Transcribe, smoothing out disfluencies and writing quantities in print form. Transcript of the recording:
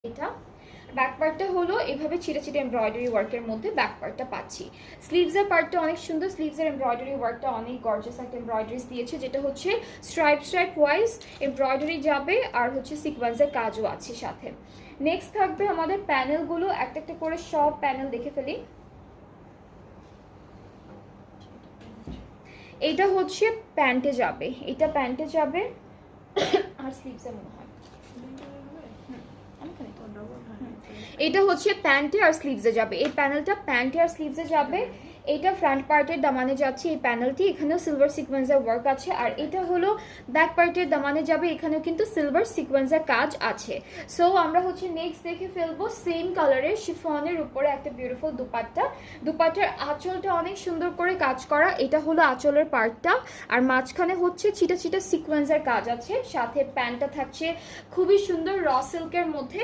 এটা ব্যাক পার্টটা হলো এভাবে ছিটে ছিটে এমব্রয়ডারি ওয়ার্কের মধ্যে ব্যাক পার্টটা পাচ্ছি। স্লিভসের পার্টটা অনেক সুন্দর, স্লিভসের এমব্রয়ডারি ওয়ার্কটা অনেক গর্জিয়াস একটা এমব্রয়ডারিজ দিয়েছে, যেটা হচ্ছে স্ট্রাইপ স্ট্রাইপ ওয়াইজ এমব্রয়ডারি যাবে আর হচ্ছে সিকোয়েন্সের কাজও আছে সাথে। নেক্সট থাকবে আমাদের প্যানেলগুলো, একটা একটা করে সব প্যানেল দেখে ফেলি। এইটা হচ্ছে প্যান্টে যাবে, এটা প্যান্টে যাবে আর স্লিভসে মনে হয় এটা হচ্ছে প্যান্টে আর স্লিভসে যাবে। এই প্যানেলটা প্যান্টে আর স্লিভসে যাবে। এটা ফ্রন্ট পার্টের দামানে যাচ্ছে এই প্যানেলটি, এখানেও সিলভার সিকোয়েন্সের ওয়ার্ক আছে। আর এটা হলো ব্যাক পার্টের দামানে যাবে, এখানেও কিন্তু সিলভার সিকোয়েন্সের কাজ আছে। সো আমরা হচ্ছে নেক্সট দেখে ফেলবো সেম কালারের শিফনের উপরে একটা বিউটিফুল দুপাট্টা। দুপাট্টার আঁচলটা অনেক সুন্দর করে কাজ করা, এটা হলো আঁচলের পার্টটা। আর মাঝখানে হচ্ছে ছিটা ছিটা সিকোয়েন্সের কাজ আছে, সাথে প্যান্টটা থাকছে খুবই সুন্দর র সিল্কের মধ্যে।